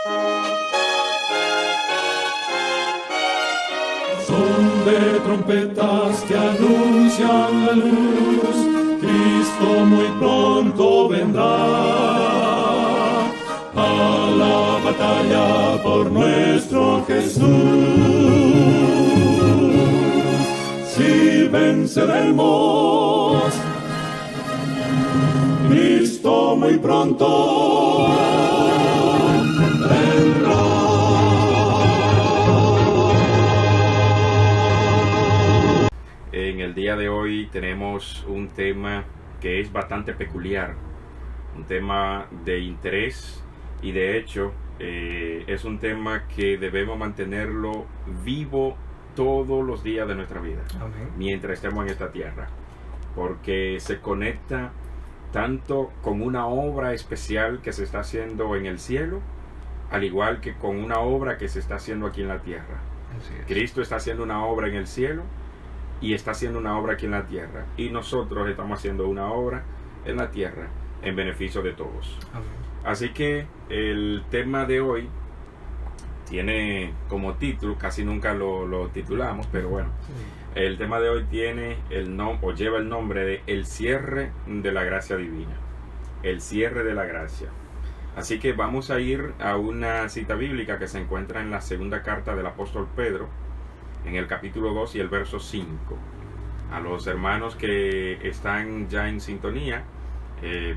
Son de trompetas que anuncian la luz, Cristo muy pronto vendrá a la batalla por nuestro Jesús. Si venceremos, Cristo muy pronto vendrá. En el día de hoy tenemos un tema que es bastante peculiar, un tema de interés y de hecho es un tema que debemos mantenerlo vivo todos los días de nuestra vida. Amén. Mientras estemos en esta tierra, porque se conecta tanto con una obra especial que se está haciendo en el cielo, al igual que con una obra que se está haciendo aquí en la tierra. Así es. Cristo está haciendo una obra en el cielo y está haciendo una obra aquí en la tierra, y nosotros estamos haciendo una obra en la tierra en beneficio de todos. Amén. Así que el tema de hoy tiene como título, casi nunca lo titulamos, pero bueno, Sí. el tema de hoy tiene lleva el nombre de el cierre de la gracia divina. El cierre de la gracia. Así que vamos a ir a una cita bíblica que se encuentra en la segunda carta del apóstol Pedro, en el capítulo 2 y el verso 5. A los hermanos que están ya en sintonía,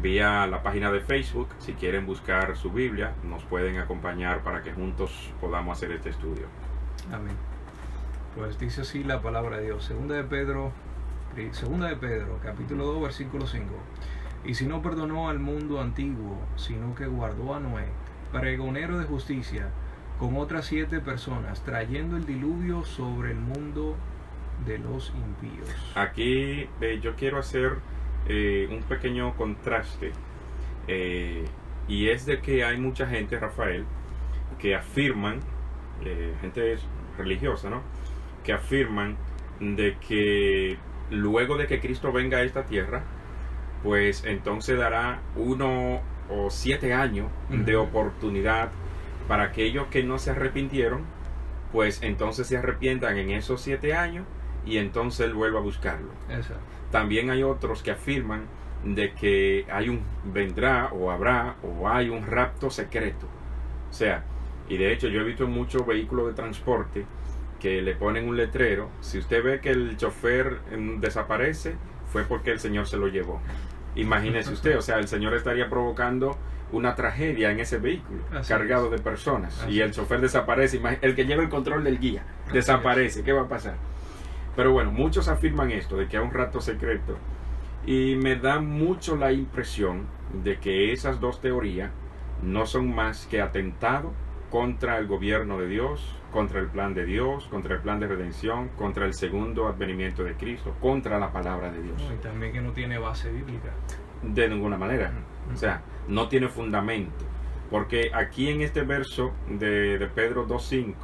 vía la página de Facebook, si quieren buscar su Biblia, nos pueden acompañar para que juntos podamos hacer este estudio. Amén. Pues dice así la palabra de Dios. Segunda de Pedro, capítulo 2, versículo 5. Y si no perdonó al mundo antiguo, sino que guardó a Noé, pregonero de justicia, con otras 7 personas, trayendo el diluvio sobre el mundo de los impíos. Aquí yo quiero hacer un pequeño contraste, y es de que hay mucha gente, Rafael, que afirman, gente religiosa, ¿no?, que afirman de que luego de que Cristo venga a esta tierra, pues entonces dará 1 o 7 años de oportunidad para aquellos que no se arrepintieron, pues entonces se arrepientan en esos 7 años y entonces Él vuelve a buscarlo. Exacto. También hay otros que afirman de que vendrá o habrá o hay un rapto secreto. O sea, y de hecho yo he visto en muchos vehículos de transporte que le ponen un letrero: si usted ve que el chofer desaparece, fue porque el Señor se lo llevó. Imagínese usted, o sea, el Señor estaría provocando una tragedia en ese vehículo cargado de personas, y el chofer desaparece. El que lleva el control del guía desaparece. ¿Qué va a pasar? Pero bueno, muchos afirman esto, de que hay un rapto secreto, y me da mucho la impresión de que esas dos teorías no son más que atentado contra el gobierno de Dios, contra el plan de Dios, contra el plan de redención, contra el segundo advenimiento de Cristo, contra la palabra de Dios. Y también que no tiene base bíblica. De ninguna manera. O sea, no tiene fundamento. Porque aquí en este verso de Pedro 2.5,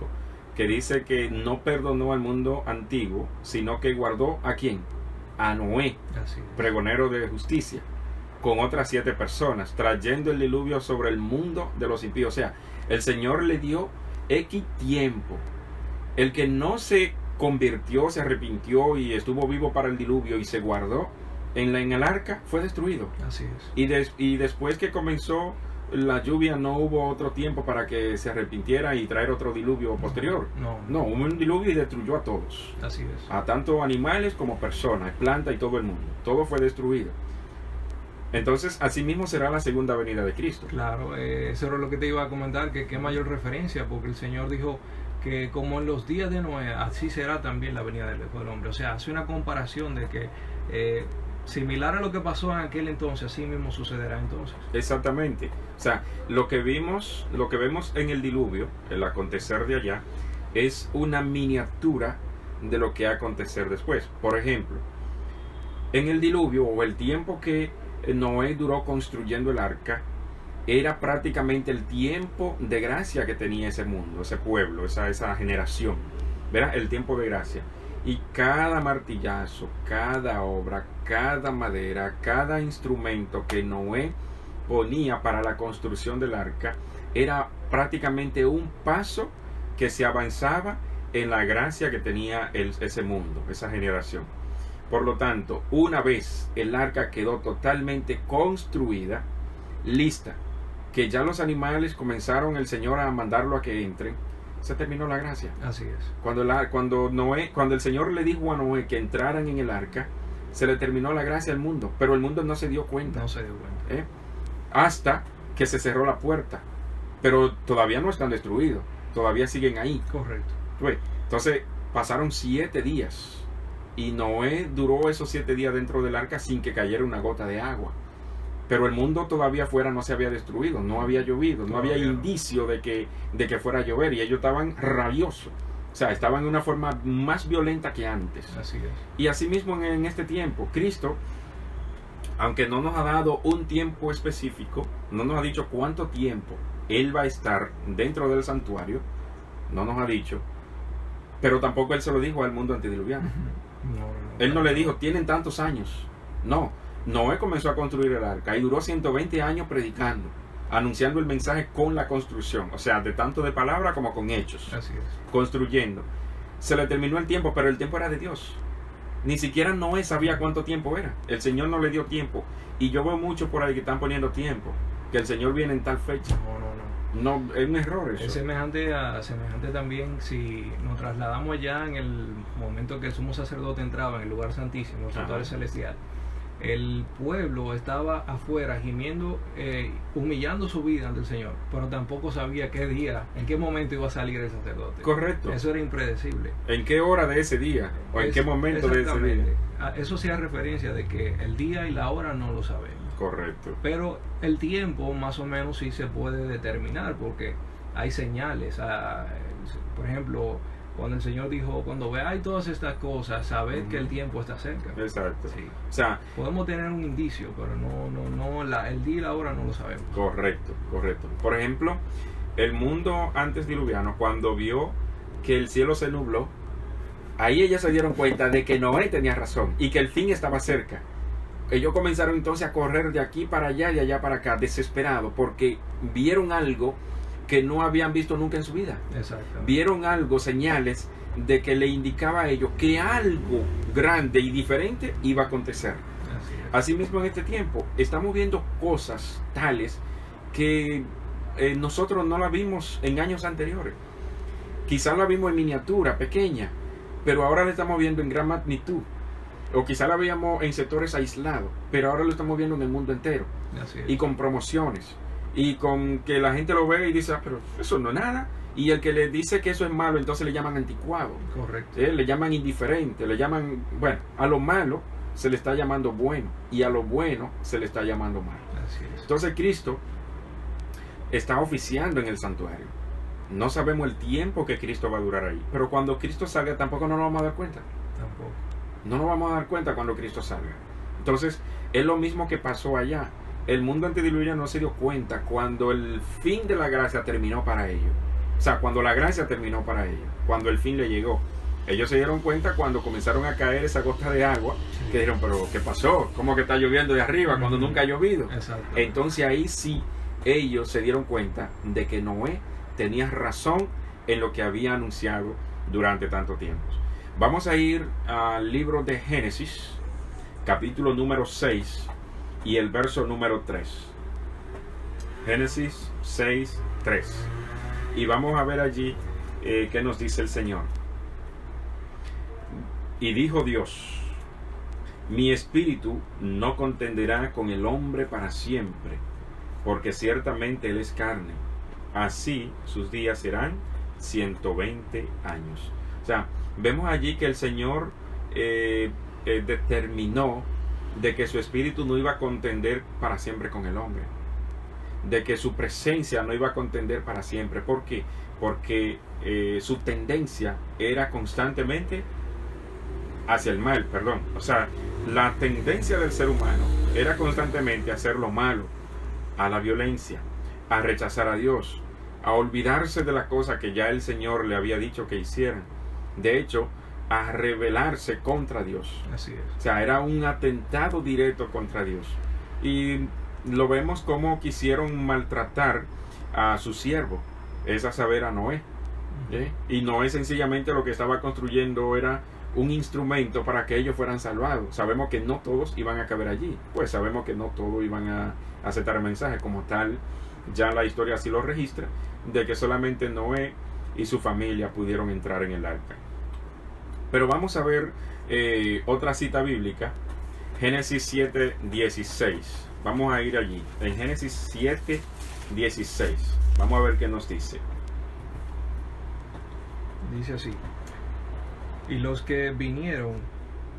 que dice que no perdonó al mundo antiguo, sino que guardó ¿a quién? A Noé, Así es. pregonero de justicia, con otras 7 personas, trayendo el diluvio sobre el mundo de los impíos. O sea, el Señor le dio X tiempo. El que no se convirtió, se arrepintió y estuvo vivo para el diluvio y se guardó en el arca, fue destruido. Así es. Y después que comenzó la lluvia, no hubo otro tiempo para que se arrepintiera y traer otro diluvio posterior. No, hubo un diluvio y destruyó a todos. Así es. A tanto animales como personas, plantas y todo el mundo. Todo fue destruido. Entonces, así mismo será la segunda venida de Cristo. Claro, eso era lo que te iba a comentar, que qué mayor referencia, porque el Señor dijo que como en los días de Noé, así será también la venida del Hijo del Hombre. O sea, hace una comparación de que similar a lo que pasó en aquel entonces, así mismo sucederá entonces. Exactamente. O sea, lo que vemos en el diluvio, el acontecer de allá, es una miniatura de lo que va a acontecer después. Por ejemplo, en el diluvio, o el tiempo que Noé duró construyendo el arca, era prácticamente el tiempo de gracia que tenía ese mundo, ese pueblo, esa generación. ¿Verdad? El tiempo de gracia. Y cada martillazo, cada obra, cada madera, cada instrumento que Noé ponía para la construcción del arca, era prácticamente un paso que se avanzaba en la gracia que tenía ese mundo, esa generación. Por lo tanto, una vez el arca quedó totalmente construida, lista, que ya los animales comenzaron el Señor a mandarlo a que entren, se terminó la gracia. Así es. Cuando el Señor le dijo a Noé que entraran en el arca, se le terminó la gracia al mundo, pero el mundo no se dio cuenta. No se dio cuenta. Hasta que se cerró la puerta. Pero todavía no están destruidos, todavía siguen ahí. Correcto. Entonces pasaron 7 días y Noé duró esos 7 días dentro del arca sin que cayera una gota de agua. Pero el mundo todavía afuera no se había destruido, no había llovido, no había indicio de que fuera a llover, y ellos estaban rabiosos. O sea, estaban de una forma más violenta que antes. Así es. Y así mismo en este tiempo, Cristo, aunque no nos ha dado un tiempo específico, no nos ha dicho cuánto tiempo Él va a estar dentro del santuario, no nos ha dicho, pero tampoco Él se lo dijo al mundo antediluviano. Él no le dijo, tienen tantos años. No, Noé comenzó a construir el arca y duró 120 años predicando, anunciando el mensaje con la construcción, o sea, de tanto de palabra como con hechos. Así es. Construyendo. Se le terminó el tiempo, pero el tiempo era de Dios. Ni siquiera Noé sabía cuánto tiempo era. El Señor no le dio tiempo. Y yo veo mucho por ahí que están poniendo tiempo, que el Señor viene en tal fecha. No, es un error eso. Es semejante también si nos trasladamos ya en el momento que el sumo sacerdote entraba en el lugar santísimo, el santuario celestial. El pueblo estaba afuera gimiendo, humillando su vida ante el Señor, pero tampoco sabía qué día, en qué momento iba a salir el sacerdote. Correcto. Eso era impredecible. ¿En qué hora de ese día? ¿O en qué momento de ese día? Eso sí hace referencia de que el día y la hora no lo sabemos. Correcto. Pero el tiempo más o menos sí se puede determinar, porque hay señales. Por ejemplo, cuando el Señor dijo, cuando veáis todas estas cosas, sabed que el tiempo está cerca. Exacto. Sí. O sea, podemos tener un indicio, pero el día y la hora no lo sabemos. Correcto. Por ejemplo, el mundo antes diluviano, cuando vio que el cielo se nubló, ahí ellos se dieron cuenta de que Noé tenía razón y que el fin estaba cerca. Ellos comenzaron entonces a correr de aquí para allá y de allá para acá, desesperados, porque vieron algo que no habían visto nunca en su vida. Vieron algo, señales de que le indicaba a ellos que algo grande y diferente iba a acontecer. Asimismo, en este tiempo estamos viendo cosas tales que nosotros no las vimos en años anteriores. Quizás la vimos en miniatura, pequeña, pero ahora la estamos viendo en gran magnitud. O quizás la veíamos en sectores aislados, pero ahora lo estamos viendo en el mundo entero. Y con promociones. Y con que la gente lo ve y dice, pero eso no es nada. Y el que le dice que eso es malo, entonces le llaman anticuado. Correcto. Le llaman indiferente, le llaman, bueno, a lo malo se le está llamando bueno. Y a lo bueno se le está llamando malo. Así es. Entonces Cristo está oficiando en el santuario. No sabemos el tiempo que Cristo va a durar ahí. Pero cuando Cristo salga tampoco nos vamos a dar cuenta. Tampoco. No nos vamos a dar cuenta cuando Cristo salga. Entonces, es lo mismo que pasó allá. El mundo antediluviano no se dio cuenta cuando el fin de la gracia terminó para ellos. O sea, cuando la gracia terminó para ellos. Cuando el fin le llegó. Ellos se dieron cuenta cuando comenzaron a caer esa gota de agua. Que dijeron, pero ¿qué pasó? ¿Cómo que está lloviendo de arriba cuando nunca ha llovido? Entonces ahí sí, ellos se dieron cuenta de que Noé tenía razón en lo que había anunciado durante tanto tiempo. Vamos a ir al libro de Génesis, capítulo número 6 y el verso número 3. Génesis 6, 3. Y vamos a ver allí qué nos dice el Señor. Y dijo Dios, mi espíritu no contenderá con el hombre para siempre, porque ciertamente él es carne. Así sus días serán 120 años. O sea, vemos allí que el Señor determinó de que su espíritu no iba a contender para siempre con el hombre. De que su presencia no iba a contender para siempre. ¿Por qué? Porque su tendencia era constantemente hacia el mal, perdón. O sea, la tendencia del ser humano era constantemente a hacer lo malo, a la violencia, a rechazar a Dios, a olvidarse de la cosa que ya el Señor le había dicho que hicieran. De hecho, a rebelarse contra Dios. Así es. O sea, era un atentado directo contra Dios. Y lo vemos como quisieron maltratar a su siervo, es a saber a Noé. Y Noé sencillamente lo que estaba construyendo era un instrumento para que ellos fueran salvados. Sabemos que no todos iban a caber allí, pues sabemos que no todos iban a aceptar el mensaje como tal. Ya la historia así lo registra, de que solamente Noé y su familia pudieron entrar en el arca. Pero vamos a ver otra cita bíblica, Génesis 7:16. Vamos a ir allí, en Génesis 7:16. Vamos a ver qué nos dice. Dice así: y los que vinieron,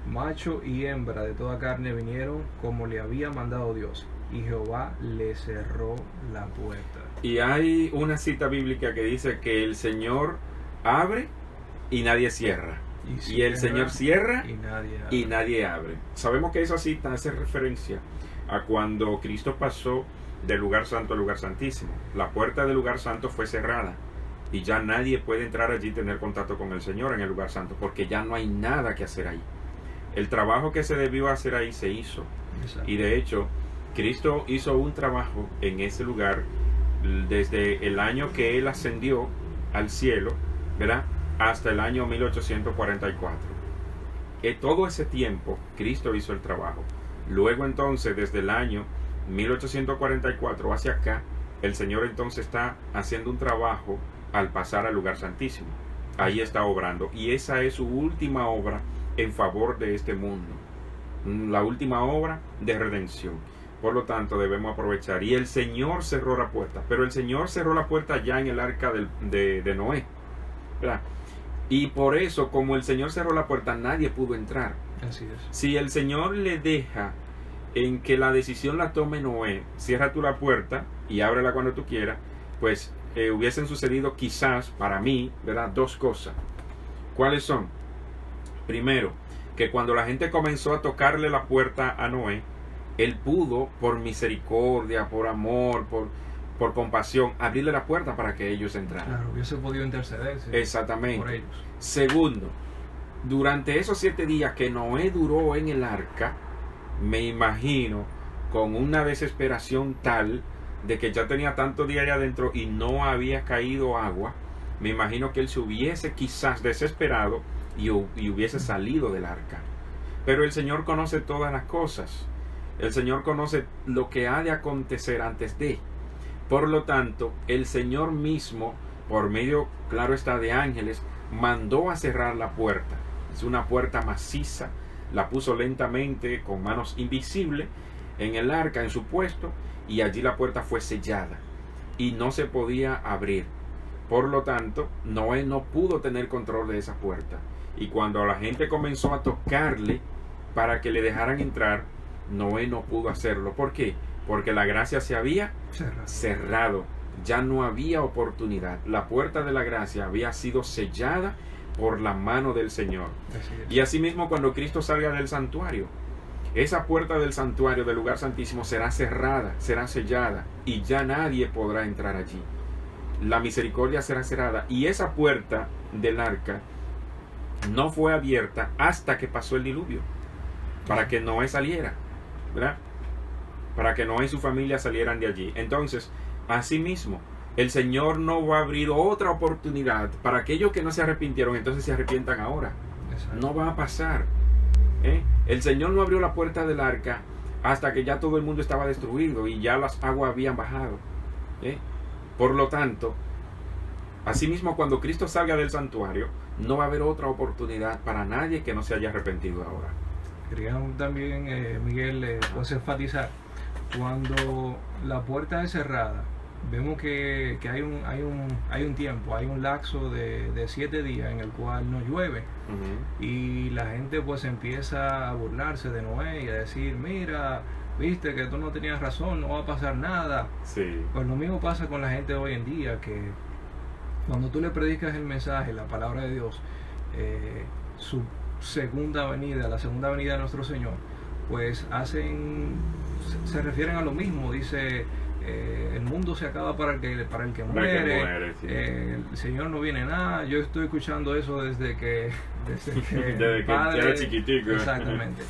macho y hembra de toda carne, vinieron como le había mandado Dios, y Jehová le cerró la puerta. Y hay una cita bíblica que dice que el Señor abre y nadie cierra. Y el Señor cierra y nadie abre. Sabemos que esa cita hace referencia a cuando Cristo pasó del lugar santo al lugar santísimo. La puerta del lugar santo fue cerrada y ya nadie puede entrar allí y tener contacto con el Señor en el lugar santo, porque ya no hay nada que hacer ahí. El trabajo que se debió hacer ahí se hizo. Exacto. Y de hecho, Cristo hizo un trabajo en ese lugar desde el año que Él ascendió al cielo, ¿verdad?, hasta el año 1844. Todo ese tiempo Cristo hizo el trabajo. Luego entonces, desde el año 1844 hacia acá, el Señor entonces está haciendo un trabajo al pasar al lugar santísimo. Ahí está obrando, y esa es su última obra en favor de este mundo, la última obra de redención. Por lo tanto, debemos aprovechar. Y el Señor cerró la puerta, pero el Señor cerró la puerta ya en el arca de Noé, ¿verdad? Y por eso, como el Señor cerró la puerta, nadie pudo entrar. Así es. Si el Señor le deja en que la decisión la tome Noé, cierra tú la puerta y ábrela cuando tú quieras, pues hubiesen sucedido quizás, para mí, ¿verdad?, dos cosas. ¿Cuáles son? Primero, que cuando la gente comenzó a tocarle la puerta a Noé, él pudo, por misericordia, por amor, por compasión, abrirle la puerta para que ellos entraran. Claro, hubiese podido interceder. Sí, exactamente. por ellos. Segundo, durante esos 7 días que Noé duró en el arca, me imagino con una desesperación tal de que ya tenía tanto día allá adentro y no había caído agua, me imagino que él se hubiese quizás desesperado y hubiese salido del arca. Pero el Señor conoce todas las cosas. El Señor conoce lo que ha de acontecer antes de. Por lo tanto, el Señor mismo, por medio, claro está, de ángeles, mandó a cerrar la puerta. Es una puerta maciza, la puso lentamente con manos invisibles en el arca, en su puesto, y allí la puerta fue sellada y no se podía abrir. Por lo tanto, Noé no pudo tener control de esa puerta. Y cuando la gente comenzó a tocarle para que le dejaran entrar, Noé no pudo hacerlo. ¿Por qué? Porque la gracia se había cerrado. Ya no había oportunidad. La puerta de la gracia había sido sellada por la mano del Señor. Y asimismo, cuando Cristo salga del santuario, esa puerta del santuario, del lugar santísimo, será cerrada, será sellada, y ya nadie podrá entrar allí. La misericordia será cerrada, y esa puerta del arca no fue abierta hasta que pasó el diluvio, para que Noé saliera, ¿verdad?, para que Noé y su familia salieran de allí. Entonces, asimismo, el Señor no va a abrir otra oportunidad para aquellos que no se arrepintieron, entonces se arrepientan ahora. Exacto. No va a pasar. El Señor no abrió la puerta del arca hasta que ya todo el mundo estaba destruido y ya las aguas habían bajado. Por lo tanto, asimismo, cuando Cristo salga del santuario, no va a haber otra oportunidad para nadie que no se haya arrepentido ahora. Quería también, Miguel, pues enfatizar, cuando la puerta es cerrada, vemos que hay un tiempo, hay un lapso de 7 días en el cual no llueve. Y la gente pues empieza a burlarse de Noé y a decir, mira, viste que tú no tenías razón, no va a pasar nada. Sí. Pues lo mismo pasa con la gente hoy en día, que cuando tú le predicas el mensaje, la palabra de Dios, su segunda venida, la segunda venida de nuestro Señor, pues se refieren a lo mismo. Dice, el mundo se acaba para el que muere, sí. El Señor no viene nada. Yo estoy escuchando eso desde que era chiquitico. Exactamente.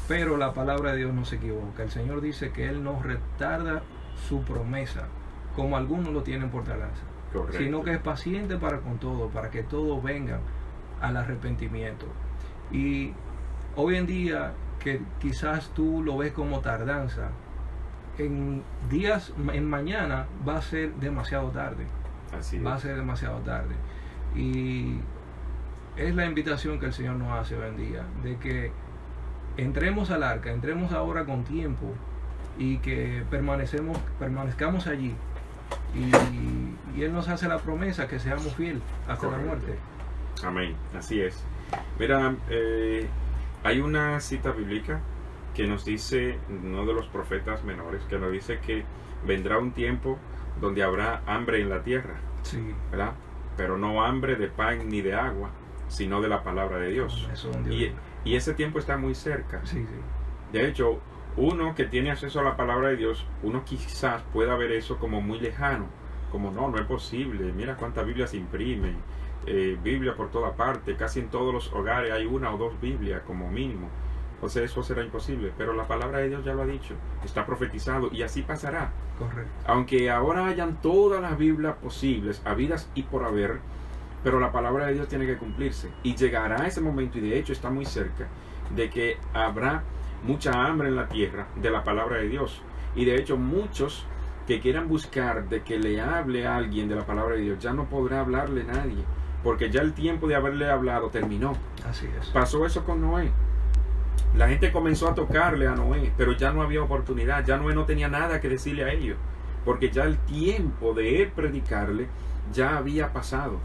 Pero la palabra de Dios no se equivoca. El Señor dice que Él no retarda su promesa, como algunos lo tienen por tardanza, Correcto. sino que es paciente para con todo, para que todos vengan al arrepentimiento. Y hoy en día, que quizás tú lo ves como tardanza, en mañana va a ser demasiado tarde. Así Va a es. ser demasiado tarde. Y es la invitación que el Señor nos hace hoy en día, de que entremos al arca, entremos ahora con tiempo y que permanezcamos allí. Y Él nos hace la promesa que seamos fieles hasta Correcto. la muerte. Amén, así es. Mira, hay una cita bíblica que nos dice, uno de los profetas menores, que nos dice que vendrá un tiempo donde habrá hambre en la tierra, Sí, ¿verdad? Pero no hambre de pan ni de agua, sino de la palabra de Dios. eso es un Dios. Y ese tiempo está muy cerca. Sí, sí. De hecho, uno que tiene acceso a la palabra de Dios, uno quizás pueda ver eso como muy lejano, como no es posible, mira cuántas Biblias se imprimen, Biblia por toda parte, casi en todos los hogares hay una o dos Biblias como mínimo, o sea, eso será imposible, pero la palabra de Dios ya lo ha dicho, está profetizado y así pasará. Correcto. Aunque ahora hayan todas las Biblias posibles, habidas y por haber, pero la palabra de Dios tiene que cumplirse y llegará ese momento, y de hecho está muy cerca, de que habrá mucha hambre en la tierra de la palabra de Dios. Y de hecho muchos que quieran buscar de que le hable a alguien de la palabra de Dios, ya no podrá hablarle nadie, porque ya el tiempo de haberle hablado terminó. Así es. Pasó eso con Noé. La gente comenzó a tocarle a Noé, pero ya no había oportunidad, ya Noé no tenía nada que decirle a ellos, porque ya el tiempo de él predicarle ya había pasado.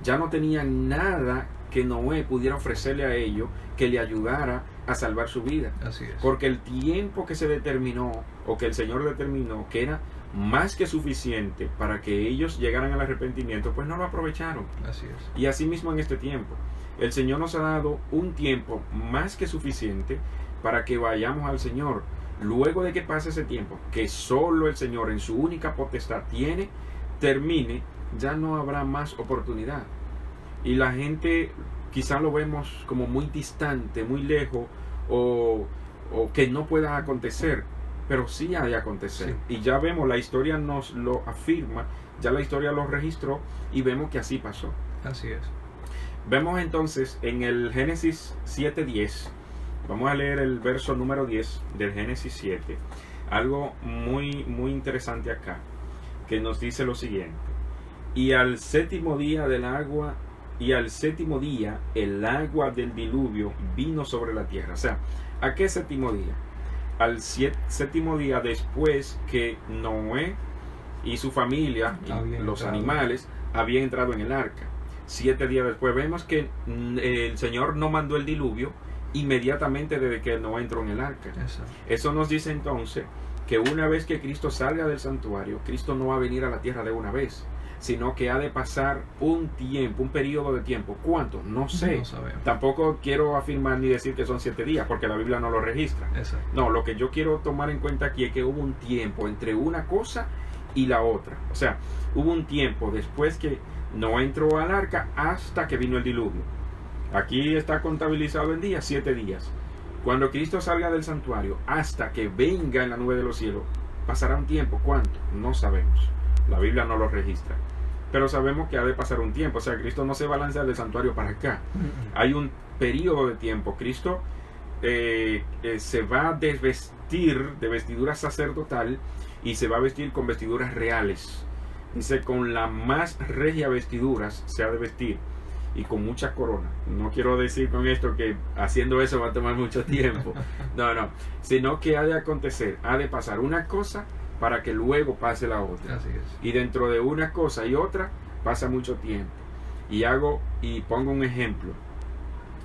Ya no tenía nada que Noé pudiera ofrecerle a ellos que le ayudara a salvar su vida. Así es. Porque el tiempo que se determinó, o que el Señor determinó, que era más que suficiente para que ellos llegaran al arrepentimiento, pues no lo aprovecharon. Así es. Y así mismo en este tiempo, el Señor nos ha dado un tiempo más que suficiente para que vayamos al Señor. Luego de que pase ese tiempo, que solo el Señor en su única potestad tiene, termine, ya no habrá más oportunidad. Y la gente quizá lo vemos como muy distante, muy lejos, o que no pueda acontecer, pero sí ha de acontecer. Sí. Y ya vemos, la historia nos lo afirma, ya la historia lo registró y vemos que así pasó. Así es. Vemos entonces en el Génesis 7:10, vamos a leer el verso número 10 del Génesis 7, algo muy interesante acá, que nos dice lo siguiente: y al séptimo día el agua del diluvio vino sobre la tierra. O sea, ¿a qué séptimo día? Al séptimo día después que Noé y su familia, y los animales, habían entrado en el arca. 7 días después vemos que el Señor no mandó el diluvio inmediatamente desde que Noé entró en el arca. Eso nos dice entonces que una vez que Cristo salga del santuario, Cristo no va a venir a la tierra de una vez, sino que ha de pasar un tiempo, un periodo de tiempo. ¿Cuánto? No sé. No sabemos. Tampoco quiero afirmar ni decir que son 7 días, porque la Biblia no lo registra. Exacto. No, lo que yo quiero tomar en cuenta aquí es que hubo un tiempo entre una cosa y la otra. O sea, hubo un tiempo después que no entró al arca hasta que vino el diluvio. Aquí está contabilizado en días, 7 días. Cuando Cristo salga del santuario hasta que venga en la nube de los cielos, pasará un tiempo. ¿Cuánto? No sabemos. La Biblia no lo registra. Pero sabemos que ha de pasar un tiempo. O sea, Cristo no se va a lanzar del santuario para acá. Hay un periodo de tiempo. Cristo se va a desvestir de vestidura sacerdotal y se va a vestir con vestiduras reales. Dice, con la más regia vestiduras se ha de vestir y con mucha corona. No quiero decir con esto que haciendo eso va a tomar mucho tiempo. No, sino que ha de acontecer, ha de pasar una cosa para que luego pase la otra. Así es. Y dentro de una cosa y otra pasa mucho tiempo. Y pongo un ejemplo,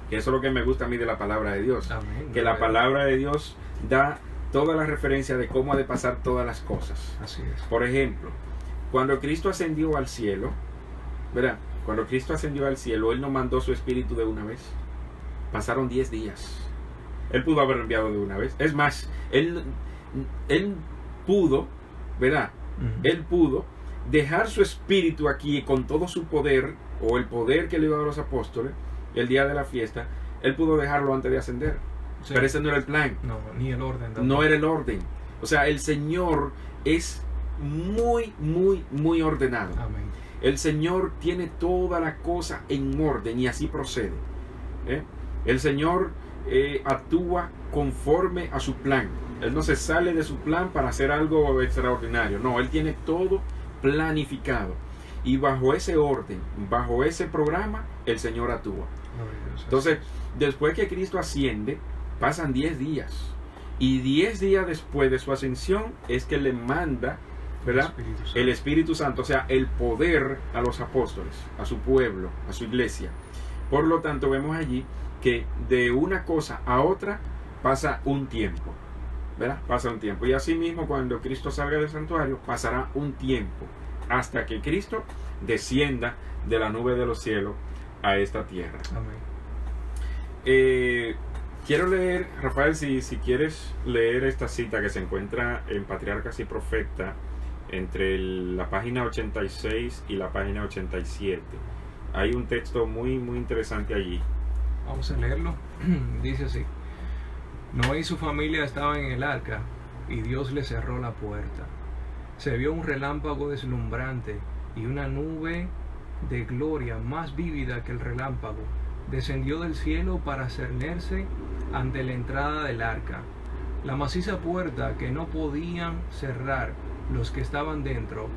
que eso es lo que me gusta a mí de la palabra de Dios. Amén. Que la palabra de Dios da toda la referencia de cómo ha de pasar todas las cosas. Así es. Por ejemplo, cuando Cristo ascendió al cielo, ¿verdad? Cuando Cristo ascendió al cielo, Él no mandó su espíritu de una vez. Pasaron 10 días. Él pudo haber enviado de una vez. Es más, Él pudo, ¿verdad? Él pudo dejar su espíritu aquí con todo su poder, o el poder que le dio a los apóstoles, el día de la fiesta. Él pudo dejarlo antes de ascender. Sí. Pero ese no era el plan. No, ni el orden tampoco. No era el orden. O sea, el Señor es muy, muy, muy ordenado. Amén. El Señor tiene toda la cosa en orden y así procede. El Señor actúa conforme a su plan. Él no se sale de su plan para hacer algo extraordinario. No, Él tiene todo planificado. Y bajo ese orden, bajo ese programa, el Señor actúa. Entonces, después que Cristo asciende, pasan 10 días. Y 10 días después de su ascensión es que le manda, ¿verdad?, el Espíritu Santo, o sea, el poder a los apóstoles, a su pueblo, a su iglesia. Por lo tanto, vemos allí que de una cosa a otra pasa un tiempo, ¿verdad? Pasa un tiempo. Y así mismo, cuando Cristo salga del santuario, pasará un tiempo hasta que Cristo descienda de la nube de los cielos a esta tierra. Amén. Quiero leer, Rafael, si quieres leer esta cita que se encuentra en Patriarcas y Profetas, entre la página 86 y la página 87. Hay un texto muy, muy interesante allí. Vamos a leerlo. Dice así: Noé y su familia estaban en el arca, y Dios le cerró la puerta. Se vio un relámpago deslumbrante, y una nube de gloria más vívida que el relámpago descendió del cielo para cernerse ante la entrada del arca. La maciza puerta que no podían cerrar los que estaban dentro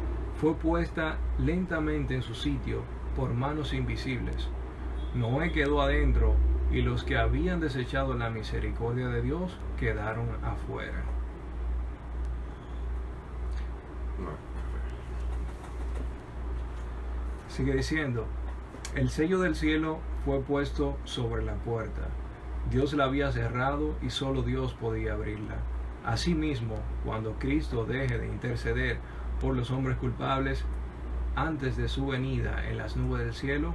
fue puesta lentamente en su sitio por manos invisibles. Noé quedó adentro, y los que habían desechado la misericordia de Dios quedaron afuera. Sigue diciendo: el sello del cielo fue puesto sobre la puerta. Dios la había cerrado y solo Dios podía abrirla. Asimismo, cuando Cristo deje de interceder por los hombres culpables antes de su venida en las nubes del cielo,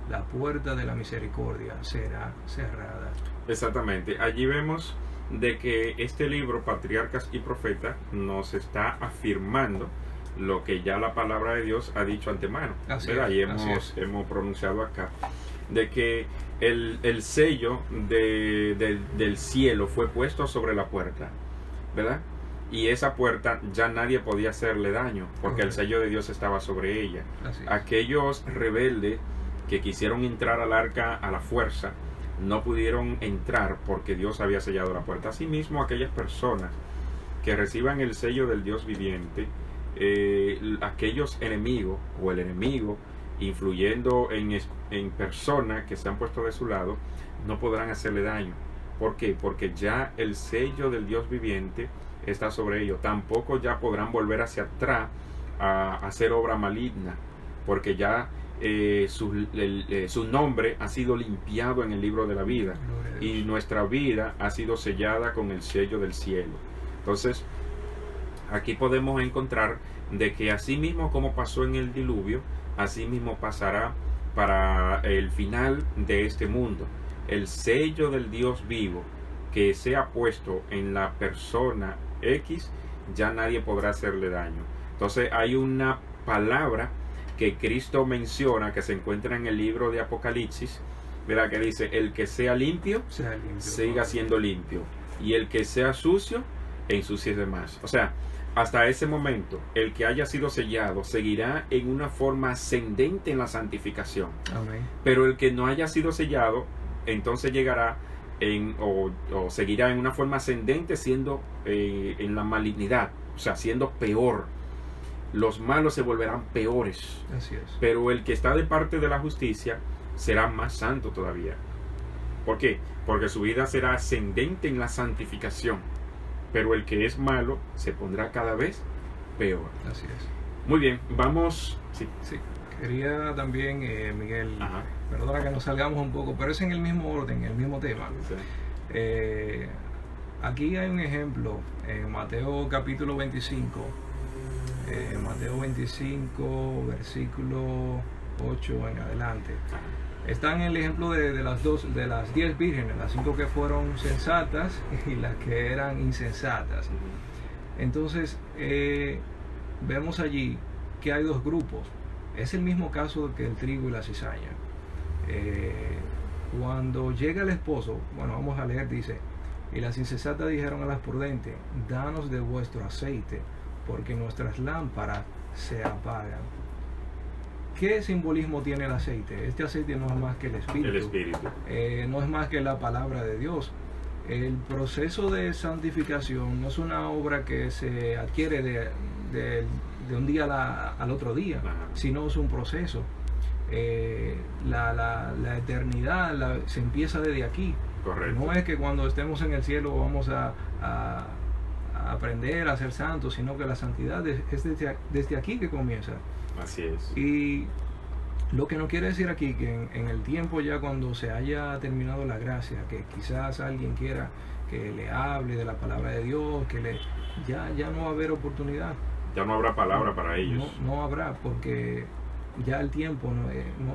la puerta de la misericordia será cerrada. Exactamente. Allí vemos de que este libro, Patriarcas y Profetas, nos está afirmando lo que ya la palabra de Dios ha dicho antemano. Y hemos pronunciado acá, de que el sello del cielo fue puesto sobre la puerta, ¿verdad? Y esa puerta ya nadie podía hacerle daño, porque el sello de Dios estaba sobre ella. Aquellos rebeldes que quisieron entrar al arca a la fuerza no pudieron entrar porque Dios había sellado la puerta. Asimismo, aquellas personas que reciban el sello del Dios viviente, aquellos enemigos o el enemigo influyendo en personas que se han puesto de su lado, no podrán hacerle daño. ¿Por qué? Porque ya el sello del Dios viviente está sobre ellos. Tampoco ya podrán volver hacia atrás a hacer obra maligna, porque ya su nombre ha sido limpiado en el libro de la vida, y nuestra vida ha sido sellada con el sello del cielo. Entonces, aquí podemos encontrar de que así mismo como pasó en el diluvio, así mismo pasará para el final de este mundo. El sello del Dios vivo que sea puesto en la persona X, ya nadie podrá hacerle daño. Entonces hay una palabra que Cristo menciona, que se encuentra en el libro de Apocalipsis, ¿verdad?, que dice: el que sea limpio, siga siendo limpio, y el que sea sucio, ensúciese más. O sea, hasta ese momento, el que haya sido sellado seguirá en una forma ascendente en la santificación. Amén. Pero el que no haya sido sellado, entonces llegará o seguirá en una forma ascendente, siendo en la malignidad, o sea, siendo peor. Los malos se volverán peores. Así es. Pero el que está de parte de la justicia será más santo todavía. ¿Por qué? Porque su vida será ascendente en la santificación. Pero el que es malo se pondrá cada vez peor. Así es. Muy bien, vamos. Sí. Quería también, Miguel, perdona que nos salgamos un poco, pero es en el mismo orden, el mismo tema. Sí. Aquí hay un ejemplo en Mateo capítulo 25. Mateo 25, versículo 8 en adelante. Está en el ejemplo de las 10 vírgenes, las 5 que fueron sensatas y las que eran insensatas. Entonces, vemos allí que hay dos grupos. Es el mismo caso que el trigo y la cizaña. Cuando llega el esposo, bueno, vamos a leer, dice: y las insensatas dijeron a las prudentes: danos de vuestro aceite, porque nuestras lámparas se apagan. ¿Qué simbolismo tiene el aceite? Este aceite no es más que el Espíritu. El Espíritu. No es más que la palabra de Dios. El proceso de santificación no es una obra que se adquiere de un día al otro día, Ajá. sino es un proceso. La eternidad se empieza desde aquí. Correcto. No es que cuando estemos en el cielo vamos a aprender a ser santos, sino que la santidad es desde aquí que comienza. Así es. Y lo que no quiere decir aquí que en el tiempo ya cuando se haya terminado la gracia, que quizás alguien quiera que le hable de la palabra de Dios, ya no va a haber oportunidad. Ya no habrá palabra para ellos. No habrá, porque ya el tiempo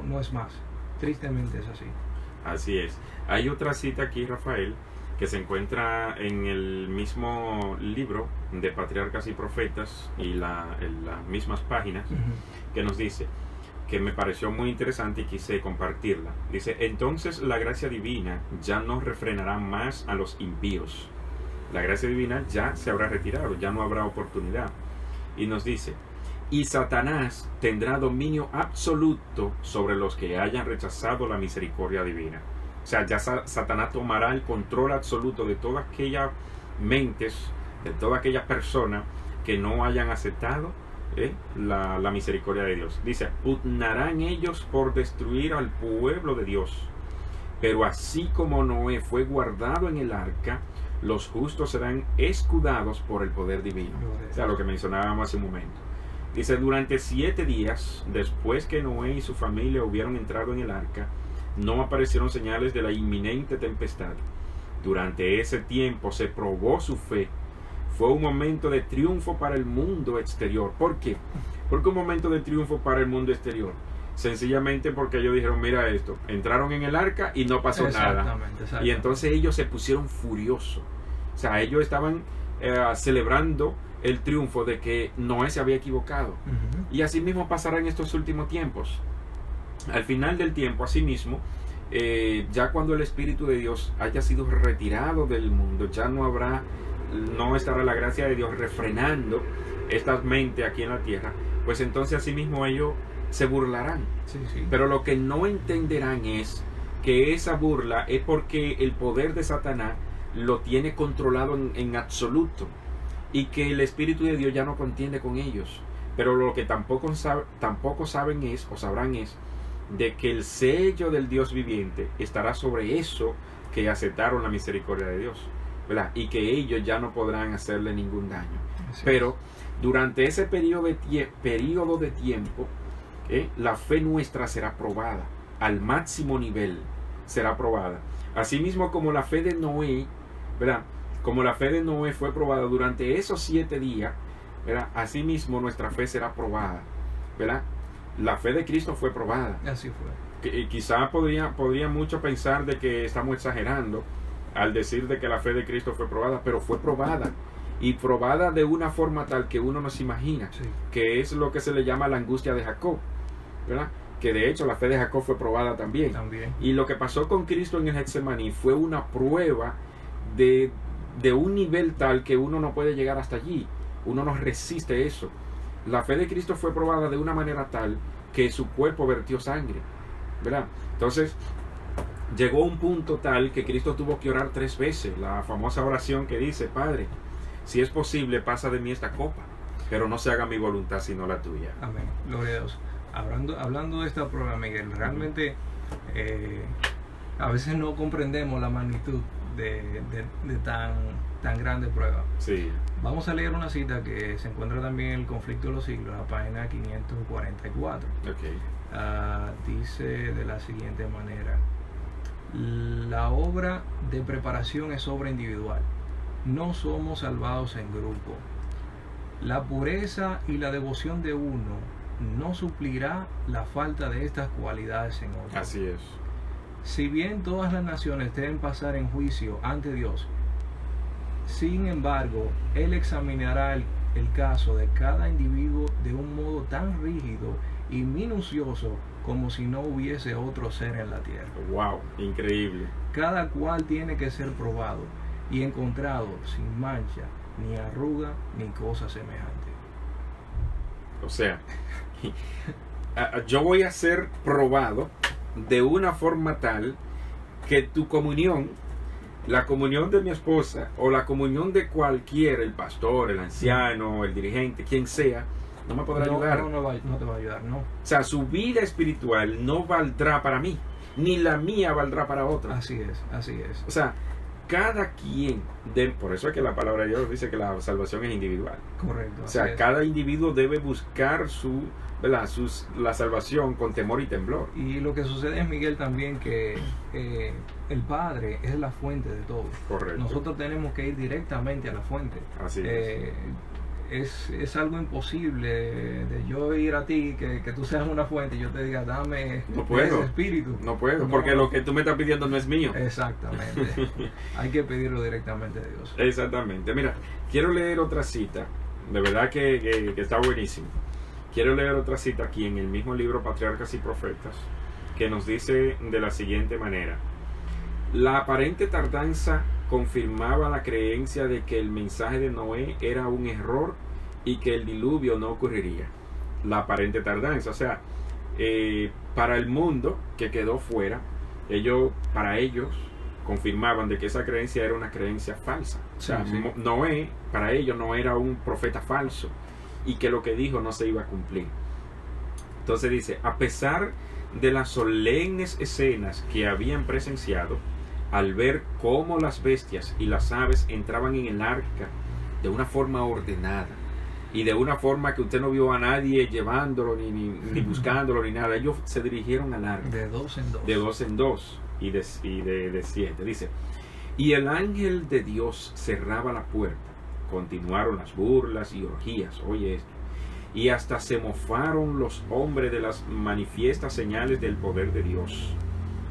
no es más. Tristemente es así. Así es. Hay otra cita aquí, Rafael, que se encuentra en el mismo libro de Patriarcas y Profetas y en las mismas páginas, que nos dice, que me pareció muy interesante y quise compartirla. Dice: entonces la gracia divina ya no refrenará más a los impíos. La gracia divina ya se habrá retirado, ya no habrá oportunidad. Y nos dice: y Satanás tendrá dominio absoluto sobre los que hayan rechazado la misericordia divina. O sea, ya Satanás tomará el control absoluto de todas aquellas mentes, de todas aquellas personas que no hayan aceptado la misericordia de Dios. Dice: pugnarán ellos por destruir al pueblo de Dios. Pero así como Noé fue guardado en el arca, los justos serán escudados por el poder divino. O sea, lo que mencionábamos hace un momento. Dice: durante 7 días, después que Noé y su familia hubieron entrado en el arca, no aparecieron señales de la inminente tempestad. Durante ese tiempo se probó su fe. Fue un momento de triunfo para el mundo exterior. ¿Por qué? Porque un momento de triunfo para el mundo exterior. Sencillamente porque ellos dijeron: mira esto, entraron en el arca y no pasó nada. Y entonces ellos se pusieron furiosos. O sea, ellos estaban celebrando el triunfo de que Noé se había equivocado. Y así mismo pasará en estos últimos tiempos. Al final del tiempo, así mismo, ya cuando el Espíritu de Dios haya sido retirado del mundo, ya no estará la gracia de Dios refrenando estas mentes aquí en la tierra, pues entonces así mismo ellos se burlarán. Sí. Pero lo que no entenderán es que esa burla es porque el poder de Satanás lo tiene controlado en absoluto, y que el Espíritu de Dios ya no contiende con ellos. Pero lo que tampoco saben es, o sabrán es, de que el sello del Dios viviente estará sobre eso que aceptaron la misericordia de Dios, ¿verdad? Y que ellos ya no podrán hacerle ningún daño. Pero durante ese periodo de tiempo, la fe nuestra será probada al máximo nivel, será probada. Asimismo como la fe de Noé, ¿verdad? Como la fe de Noé fue probada durante esos 7 días, ¿verdad? Asimismo nuestra fe será probada, ¿verdad? La fe de Cristo fue probada. Así fue. Quizá podría mucho pensar de que estamos exagerando al decir de que la fe de Cristo fue probada, pero fue probada. Y probada de una forma tal que uno no se imagina, que es lo que se le llama la angustia de Jacob, ¿verdad? Que de hecho la fe de Jacob fue probada también. Y lo que pasó con Cristo en el Getsemaní fue una prueba de un nivel tal que uno no puede llegar hasta allí. Uno no resiste eso. La fe de Cristo fue probada de una manera tal que su cuerpo vertió sangre, ¿verdad? Entonces llegó un punto tal que Cristo tuvo que orar 3 veces, la famosa oración que dice: Padre, si es posible, pasa de mí esta copa, pero no se haga mi voluntad sino la tuya. Amén, gloria a Dios. Hablando de esta prueba, Miguel, realmente a veces no comprendemos la magnitud de tan grande prueba. Sí. Vamos a leer una cita que se encuentra también en el Conflicto de los Siglos, en la página 544. Dice de la siguiente manera: la obra de preparación es obra individual, no somos salvados en grupo. La pureza y la devoción de uno no suplirá la falta de estas cualidades en otro. Así es. Si bien todas las naciones deben pasar en juicio ante Dios, sin embargo, Él examinará el caso de cada individuo de un modo tan rígido y minucioso como si no hubiese otro ser en la tierra. ¡Wow! Increíble. Cada cual tiene que ser probado y encontrado sin mancha, ni arruga, ni cosa semejante. O sea, yo voy a ser probado de una forma tal que tu comunión, la comunión de mi esposa o la comunión de cualquiera, el pastor, el anciano, el dirigente, quien sea, no me podrá ayudar. No te va a ayudar, no. O sea, su vida espiritual no valdrá para mí, ni la mía valdrá para otro. Así es. O sea, cada quien, por eso es que la palabra de Dios dice que la salvación es individual. Correcto. O sea, cada individuo debe buscar la salvación con temor y temblor. Y lo que sucede es, Miguel, también que el Padre es la fuente de todo. Correcto. Nosotros tenemos que ir directamente a la fuente. Así es algo imposible de yo ir a ti, que tú seas una fuente y yo te diga, dame ese espíritu. No puedo, porque lo que tú me estás pidiendo no es mío. Exactamente. Hay que pedirlo directamente a Dios. Exactamente. Mira, quiero leer otra cita. De verdad que está buenísimo. Quiero leer otra cita aquí en el mismo libro Patriarcas y Profetas, que nos dice de la siguiente manera: la aparente tardanza confirmaba la creencia de que el mensaje de Noé era un error y que el diluvio no ocurriría. La aparente tardanza, o sea, para el mundo que quedó fuera, para ellos confirmaban de que esa creencia era una creencia falsa. O sea, sí. Noé, para ellos, no era un profeta falso y que lo que dijo no se iba a cumplir. Entonces dice, a pesar de las solemnes escenas que habían presenciado, al ver cómo las bestias y las aves entraban en el arca de una forma ordenada y de una forma que usted no vio a nadie llevándolo ni buscándolo ni nada, ellos se dirigieron al arca de dos en dos, de dos en dos y de siete. Dice, y el ángel de Dios cerraba la puerta. Continuaron las burlas y orgías, oye esto, y hasta se mofaron los hombres de las manifiestas señales del poder de Dios.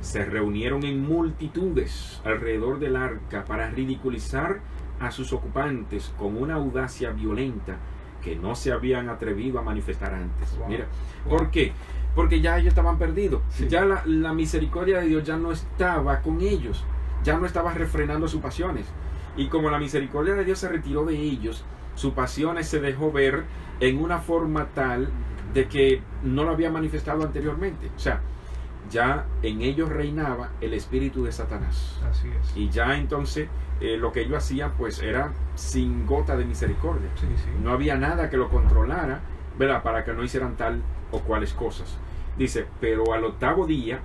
Se reunieron en multitudes alrededor del arca para ridiculizar a sus ocupantes con una audacia violenta que no se habían atrevido a manifestar antes. Wow. Mira, ¿por qué? Porque ya ellos estaban perdidos. Sí. Ya la misericordia de Dios ya no estaba con ellos, ya no estaba refrenando sus pasiones. Y como la misericordia de Dios se retiró de ellos, sus pasiones se dejó ver en una forma tal de que no lo había manifestado anteriormente. O sea, ya en ellos reinaba el espíritu de Satanás. Así es. Y ya entonces lo que ellos hacían pues era sin gota de misericordia. Sí, sí. No había nada que lo controlara, ¿verdad? Para que no hicieran tal o cuales cosas. Dice, pero al octavo día,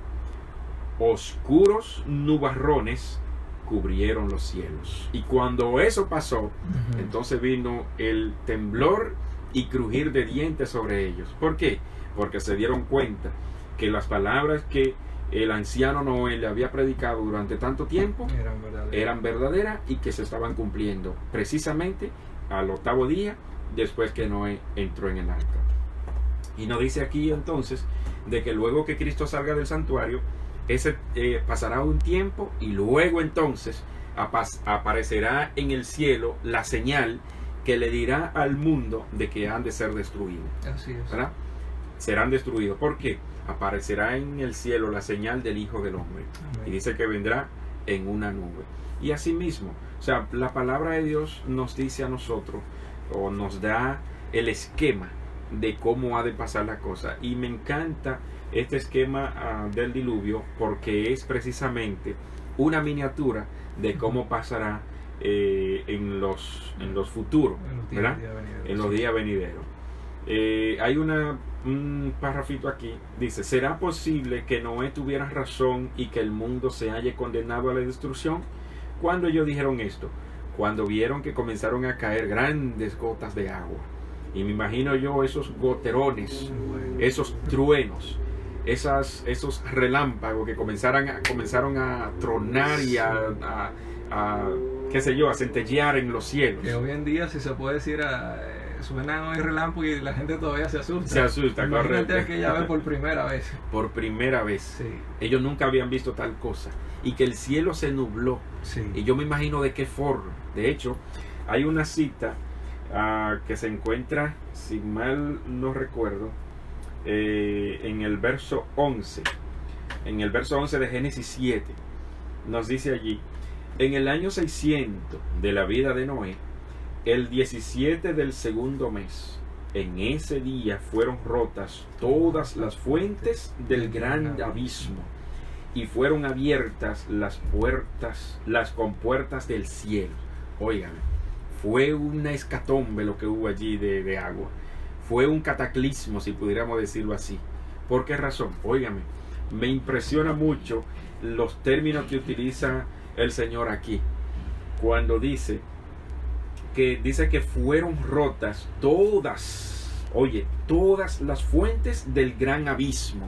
oscuros nubarrones cubrieron los cielos. Y cuando eso pasó, entonces vino el temblor y crujir de dientes sobre ellos. ¿Por qué? Porque se dieron cuenta que las palabras que el anciano Noé le había predicado durante tanto tiempo eran verdaderas y que se estaban cumpliendo precisamente al octavo día después que Noé entró en el arca. Y nos dice aquí entonces de que luego que Cristo salga del santuario, pasará un tiempo y luego entonces aparecerá en el cielo la señal que le dirá al mundo de que han de ser destruidos. Así es. ¿Verdad? Serán destruidos. ¿Por qué? Aparecerá en el cielo la señal del Hijo del Hombre. Amén. Y dice que vendrá en una nube. Y así mismo, o sea, la palabra de Dios nos dice a nosotros, o nos da el esquema de cómo ha de pasar la cosa. Y me encanta este esquema del diluvio porque es precisamente una miniatura de cómo pasará en los futuros, ¿verdad? En los días venideros. Hay un párrafito aquí, dice, ¿será posible que Noé tuviera razón y que el mundo se halle condenado a la destrucción? ¿Cuándo ellos dijeron esto? Cuando vieron que comenzaron a caer grandes gotas de agua. Y me imagino yo esos goterones, esos truenos, esos relámpagos que comenzaron a tronar y a qué sé yo, a centellear en los cielos. Que hoy en día, si se puede decir, suenan hoy relámpagos y la gente todavía se asusta. Se asusta, correcto. Que ya ve por primera vez. Por primera vez. Sí. Ellos nunca habían visto tal cosa. Y que el cielo se nubló. Sí. Y yo me imagino de qué forma. De hecho, hay una cita que se encuentra, si mal no recuerdo, en el verso 11. En el verso 11 de Génesis 7. Nos dice allí, en el año 600 de la vida de Noé, el 17 del segundo mes, en ese día fueron rotas todas las fuentes del gran abismo y fueron abiertas las compuertas del cielo. Óigame, fue una escatombe lo que hubo allí de agua. Fue un cataclismo, si pudiéramos decirlo así. ¿Por qué razón? Óigame, me impresiona mucho los términos que utiliza el Señor aquí. Cuando dice que fueron rotas todas las fuentes del gran abismo.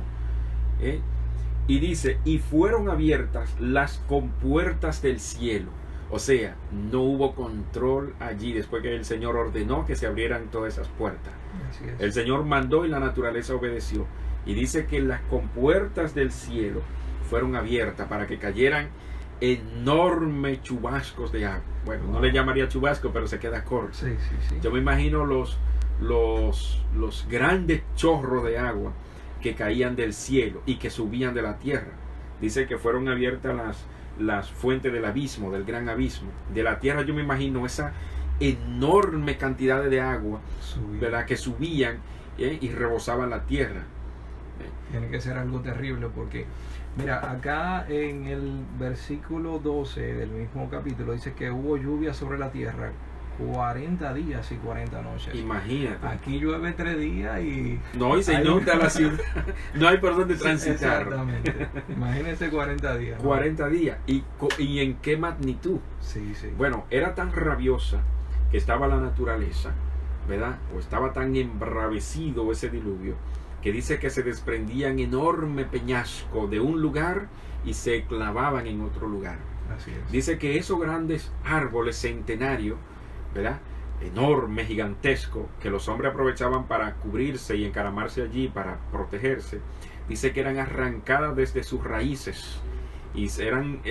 Y dice, y fueron abiertas las compuertas del cielo. O sea, no hubo control allí después que el Señor ordenó que se abrieran todas esas puertas. Así es. El Señor mandó y la naturaleza obedeció. Y dice que las compuertas del cielo fueron abiertas para que cayeran enormes chubascos de agua. Bueno, no le llamaría chubasco, pero se queda corto. Sí, sí, sí. Yo me imagino los grandes chorros de agua que caían del cielo y que subían de la tierra. Dice que fueron abiertas las fuentes del abismo, del gran abismo. De la tierra yo me imagino esa enorme cantidad de agua, ¿verdad?, que subían y rebosaban la tierra. Tiene que ser algo terrible porque, mira, acá en el versículo 12 del mismo capítulo dice que hubo lluvia sobre la tierra 40 días y 40 noches. Imagínate. Aquí llueve 3 días y... No, y se inunda la ciudad. No hay por dónde transitar. Exactamente. Imagínense 40 días. ¿no? 40 días. ¿Y en qué magnitud? Sí, sí. Bueno, era tan rabiosa que estaba la naturaleza, ¿verdad? O estaba tan embravecido ese diluvio, que dice que se desprendían enorme peñasco de un lugar y se clavaban en otro lugar. Así es. Dice que esos grandes árboles centenarios, ¿verdad?, enorme, gigantesco, que los hombres aprovechaban para cubrirse y encaramarse allí para protegerse, dice que eran arrancadas desde sus raíces y eran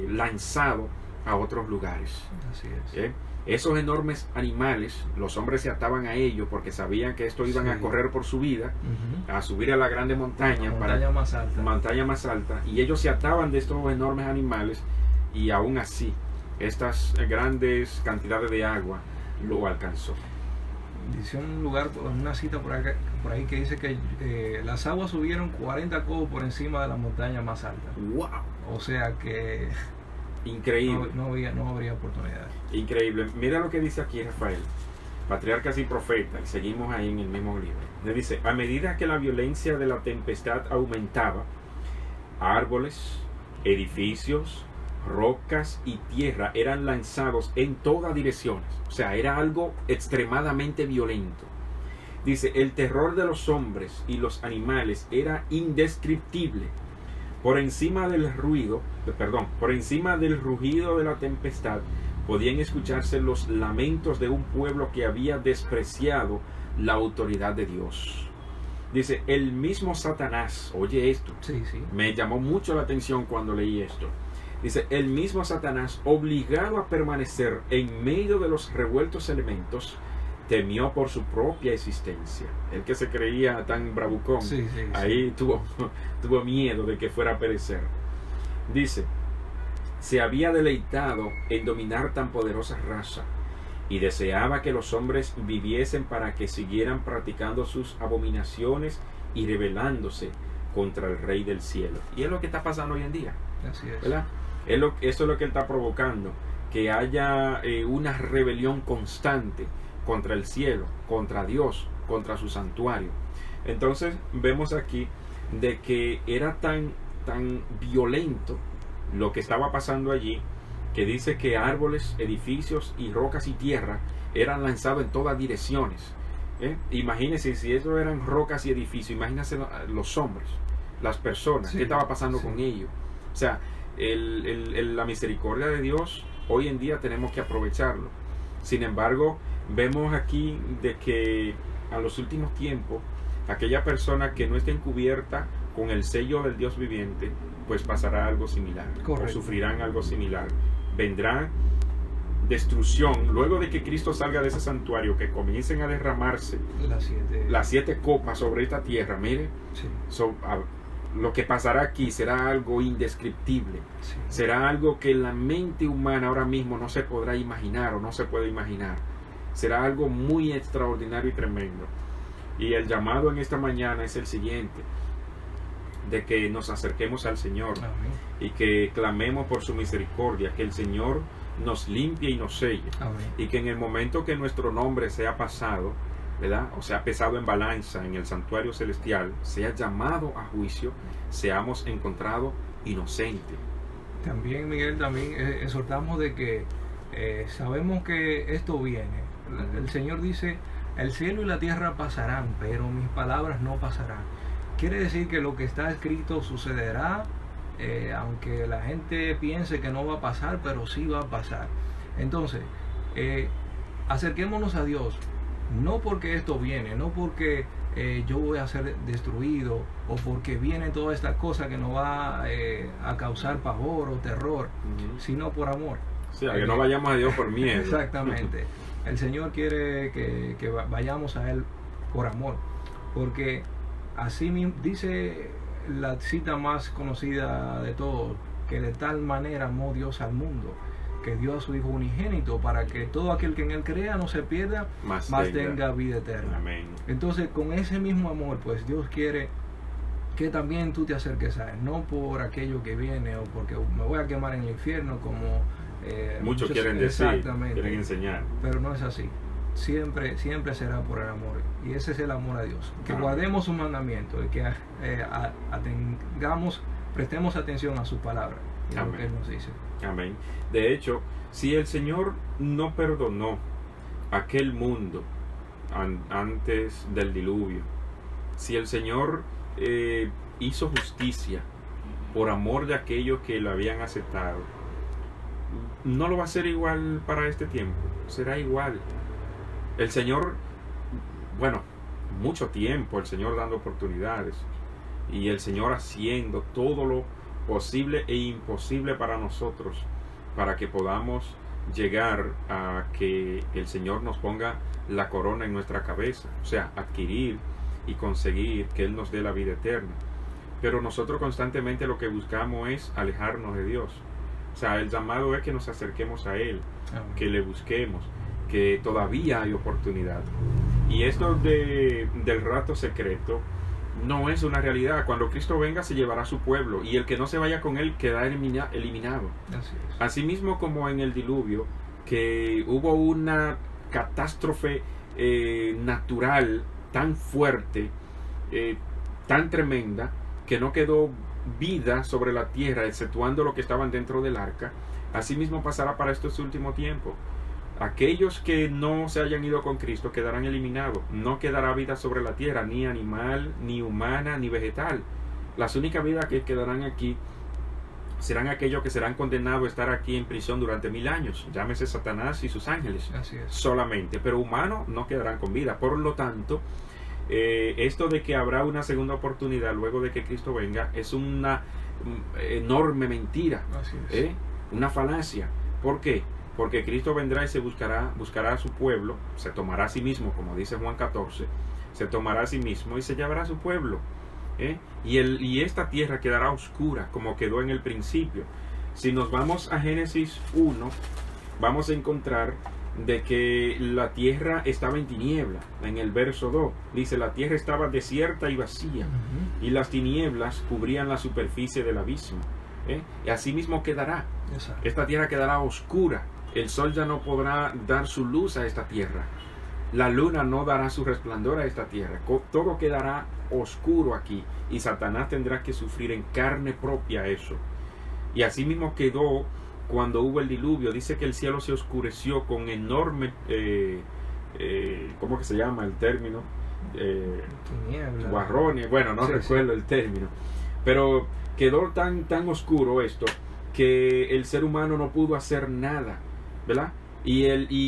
lanzados a otros lugares. Así es. Esos enormes animales, los hombres se ataban a ellos porque sabían que estos iban a correr por su vida, a subir a la grande montaña, montaña más alta, y ellos se ataban de estos enormes animales, y aún así estas grandes cantidades de agua lo alcanzó. Dice una cita por ahí que dice que las aguas subieron 40 codos por encima de la montaña más alta. ¡Wow! O sea que increíble. No habría oportunidad. Increíble. Mira lo que dice aquí Rafael, Patriarcas y Profetas, y seguimos ahí en el mismo libro. Le dice, a medida que la violencia de la tempestad aumentaba, árboles, edificios, rocas y tierra eran lanzados en todas direcciones. O sea, era algo extremadamente violento. Dice, el terror de los hombres y los animales era indescriptible. Por encima del rugido de la tempestad podían escucharse los lamentos de un pueblo que había despreciado la autoridad de Dios. Dice, el mismo Satanás, oye esto, sí. Me llamó mucho la atención cuando leí esto. Dice, el mismo Satanás, obligado a permanecer en medio de los revueltos elementos, temió por su propia existencia. El que se creía tan bravucón, ahí tuvo miedo de que fuera a perecer. Dice, se había deleitado en dominar tan poderosa raza y deseaba que los hombres viviesen para que siguieran practicando sus abominaciones y rebelándose contra el Rey del cielo. Y es lo que está pasando hoy en día. Así es. ¿Verdad? Eso es lo que él está provocando, que haya una rebelión constante contra el cielo, contra Dios, contra su santuario. Entonces vemos aquí de que era tan violento lo que estaba pasando allí, que dice que árboles, edificios y rocas y tierra eran lanzados en todas direcciones. Imagínense, si eso eran rocas y edificios, imagínense los hombres, las personas, qué estaba pasando con ellos. O sea, la misericordia de Dios hoy en día tenemos que aprovecharlo. Sin embargo, vemos aquí de que a los últimos tiempos, aquella persona que no esté encubierta con el sello del Dios viviente, pues pasará algo similar. Correcto. O sufrirán algo similar. Vendrá destrucción luego de que Cristo salga de ese santuario, que comiencen a derramarse las 7 copas sobre esta tierra. Mire, lo que pasará aquí será algo indescriptible. Será algo que la mente humana ahora mismo no se podrá imaginar o no se puede imaginar. será algo muy extraordinario y tremendo. Y el llamado en esta mañana es el siguiente, de que nos acerquemos al Señor. Amén. Y que clamemos por su misericordia, que el Señor nos limpie y nos selle. Amén. Y que en el momento que nuestro nombre sea pasado, ¿verdad? O sea, pesado en balanza en el santuario celestial, sea llamado a juicio, seamos encontrados inocentes. También, Miguel, también exhortamos de que sabemos que esto viene. El Señor dice, el cielo y la tierra pasarán, pero mis palabras no pasarán. Quiere decir que lo que está escrito sucederá, aunque la gente piense que no va a pasar, pero sí va a pasar. Entonces, acerquémonos a Dios, no porque esto viene, no porque yo voy a ser destruido, o porque vienen todas estas cosas que nos va a causar pavor o terror, sino por amor. O sea, que no vayamos a Dios por miedo. Exactamente. El Señor quiere que vayamos a Él por amor, porque así mismo dice la cita más conocida de todos, que de tal manera amó Dios al mundo, que dio a su Hijo unigénito, para que todo aquel que en Él crea no se pierda, más tenga vida eterna. Amén. Entonces, con ese mismo amor, pues Dios quiere que también tú te acerques a Él, no por aquello que viene, o porque me voy a quemar en el infierno, como muchos quieren decir, exactamente, quieren enseñar. pero no es así. Siempre será por el amor, y ese es el amor a Dios, que Amén. guardemos sus mandamientos, y que prestemos atención a su palabra y a lo que Él nos dice. Amén. De hecho, si el Señor no perdonó aquel mundo antes del diluvio, si el Señor hizo justicia por amor de aquellos que lo habían aceptado, no lo va a hacer igual para este tiempo, será igual. El Señor, bueno, mucho tiempo el Señor dando oportunidades, y el Señor haciendo todo lo posible e imposible para nosotros, para que podamos llegar a que el Señor nos ponga la corona en nuestra cabeza, o sea, adquirir y conseguir que Él nos dé la vida eterna. Pero nosotros constantemente lo que buscamos es alejarnos de Dios. O sea, el llamado es que nos acerquemos a Él, que le busquemos, que todavía hay oportunidad. Y esto del rato secreto no es una realidad. Cuando Cristo venga, se llevará a su pueblo, y el que no se vaya con Él quedará eliminado. Así es. Asimismo, como en el diluvio, que hubo una catástrofe natural tan fuerte, tan tremenda, que no quedó vida sobre la tierra, exceptuando lo que estaban dentro del arca. Asimismo pasará para estos últimos tiempos. Aquellos que no se hayan ido con Cristo quedarán eliminados. No quedará vida sobre la tierra, ni animal, ni humana, ni vegetal. Las únicas vidas que quedarán aquí serán aquellos que serán condenados a estar aquí en prisión durante 1000 años. Llámese Satanás y sus ángeles. Así es. Solamente. Pero humanos no quedarán con vida. Por lo tanto, esto de que habrá una segunda oportunidad luego de que Cristo venga es una enorme mentira. Así es. Una falacia. ¿Por qué? Porque Cristo vendrá y se buscará a su pueblo, se tomará a sí mismo, como dice Juan 14, se tomará a sí mismo y se llevará a su pueblo. Y esta tierra quedará oscura, como quedó en el principio. Si nos vamos a Génesis 1, vamos a encontrar de que la tierra estaba en tiniebla. En el verso 2 dice: la tierra estaba desierta y vacía, y las tinieblas cubrían la superficie del abismo. Y así mismo quedará. Exacto. Esta tierra quedará oscura. El sol ya no podrá dar su luz a esta tierra. La luna no dará su resplandor a esta tierra. Todo quedará oscuro aquí, y Satanás tendrá que sufrir en carne propia eso. Y así mismo quedó cuando hubo el diluvio. Dice que el cielo se oscureció con enorme ¿cómo que se llama el término? Tiniebla. Guarrones. Bueno, no recuerdo el término, pero quedó tan oscuro esto que el ser humano no pudo hacer nada, ¿verdad? Y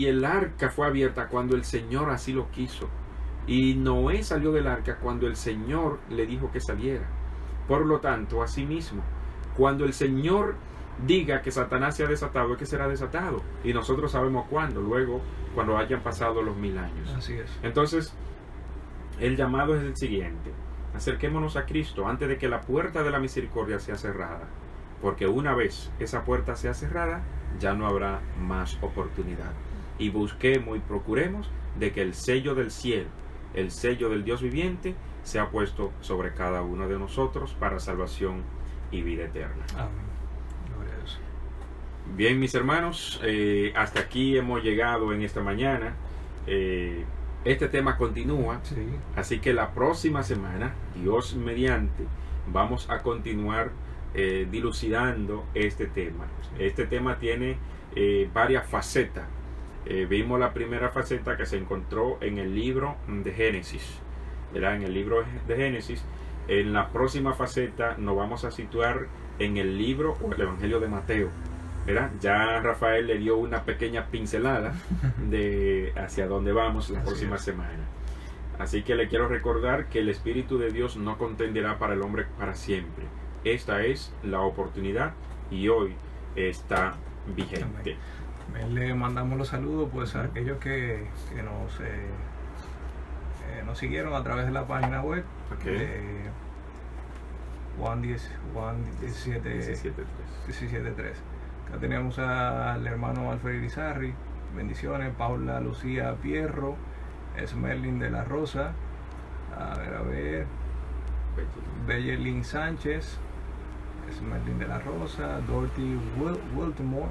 el arca fue abierta cuando el Señor así lo quiso. Y Noé salió del arca cuando el Señor le dijo que saliera. Por lo tanto, así mismo, cuando el Señor diga que Satanás se ha desatado, es que será desatado. Y nosotros sabemos cuándo, luego, cuando hayan pasado los 1000 años. Así es. Entonces, el llamado es el siguiente: acerquémonos a Cristo antes de que la puerta de la misericordia sea cerrada. Porque una vez esa puerta sea cerrada, ya no habrá más oportunidad. y busquemos y procuremos de que el sello del cielo, el sello del Dios viviente, sea puesto sobre cada uno de nosotros para salvación y vida eterna. Amén. Gloria a Dios. Bien, mis hermanos, hasta aquí hemos llegado en esta mañana. Este tema continúa, Sí. así que la próxima semana, Dios mediante, vamos a continuar dilucidando este tema. Este tema tiene varias facetas. Vimos la primera faceta que se encontró en el libro de Génesis, ¿verdad? En el libro de Génesis. En la próxima faceta nos vamos a situar en el libro o el Evangelio de Mateo, ¿verdad? Ya Rafael le dio una pequeña pincelada de hacia dónde vamos la próxima semana. Así que le quiero recordar que el Espíritu de Dios no contenderá para el hombre para siempre. Esta es la oportunidad y hoy está vigente. Le mandamos los saludos pues a aquellos que nos siguieron a través de la página web de Juan 17.3. Acá tenemos al hermano Alfred Irizarry, bendiciones, Paula Lucía Pierro, Esmerlin de la Rosa, a ver, Bellelín Sánchez, Esmerlin de la Rosa, Dorothy Wiltmore,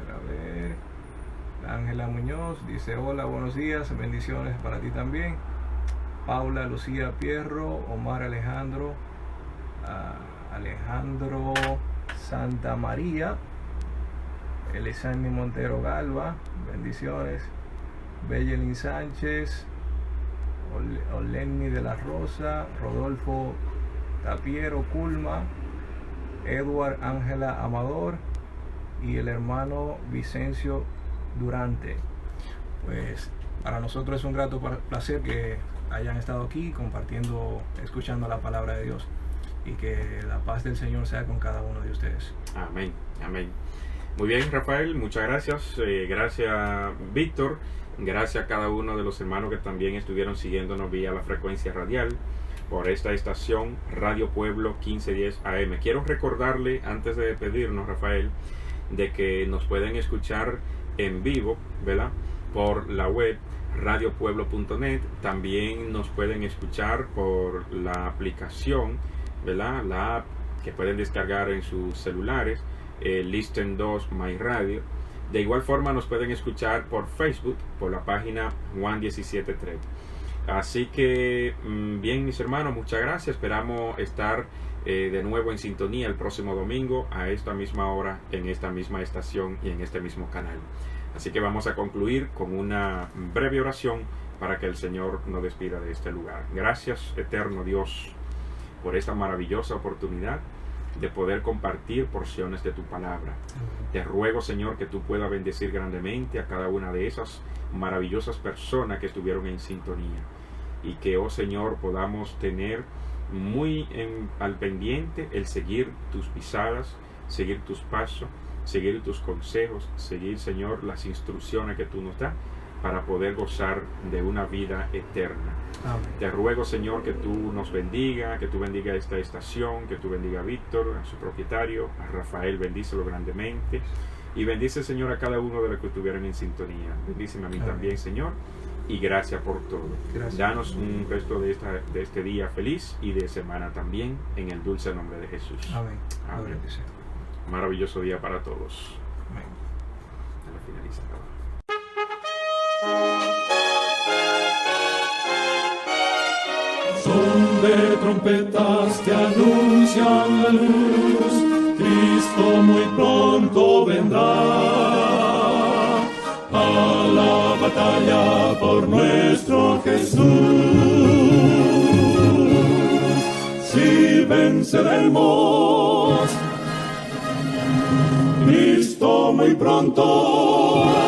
a ver, Ángela Muñoz dice hola, buenos días, bendiciones para ti también, Paula Lucía Pierro, Omar Alejandro Santa María, Elisani Montero Galva, bendiciones, Bellelín Sánchez, Olenni de la Rosa, Rodolfo Tapiero Culma, Edward Ángela Amador y el hermano Vicencio Durante. Pues para nosotros es un grato placer que hayan estado aquí compartiendo, escuchando la palabra de Dios, y que la paz del Señor sea con cada uno de ustedes. Amén, amén. Muy bien, Rafael, muchas gracias. Gracias, Víctor. Gracias a cada uno de los hermanos que también estuvieron siguiéndonos vía la frecuencia radial por esta estación Radio Pueblo 1510 AM. Quiero recordarle, antes de despedirnos, Rafael, de que nos pueden escuchar en vivo, ¿verdad? Por la web radiopueblo.net. También nos pueden escuchar por la aplicación, ¿verdad? La app que pueden descargar en sus celulares, Listen 2 My Radio. De igual forma nos pueden escuchar por Facebook, por la página Juan 17.3. Así que, bien, mis hermanos, muchas gracias. Esperamos estar de nuevo en sintonía el próximo domingo a esta misma hora, en esta misma estación y en este mismo canal. Así que vamos a concluir con una breve oración para que el Señor nos despida de este lugar. Gracias, eterno Dios, por esta maravillosa oportunidad de poder compartir porciones de tu palabra. Te ruego, Señor, que tú puedas bendecir grandemente a cada una de esas maravillosas personas que estuvieron en sintonía, y que, oh Señor, podamos tener muy al pendiente el seguir tus pisadas, seguir tus pasos, seguir tus consejos, seguir, Señor, las instrucciones que tú nos das para poder gozar de una vida eterna. Amén. Te ruego, Señor, que tú nos bendiga, que tú bendiga esta estación, que tú bendiga a Víctor, a su propietario, a Rafael, bendícelo grandemente, y bendice, Señor, a cada uno de los que estuvieran en sintonía. Bendíceme a mí también, Señor, y gracias por todo. Gracias. Danos un resto de este día feliz y de semana también, en el dulce nombre de Jesús. Amén. Amén. Gloria a Dios. Maravilloso día para todos. Amén. A la finalizada. Son de trompetas que anuncian la luz, Cristo muy pronto vendrá a la batalla por nuestro Jesús. Si venceremos, Cristo muy pronto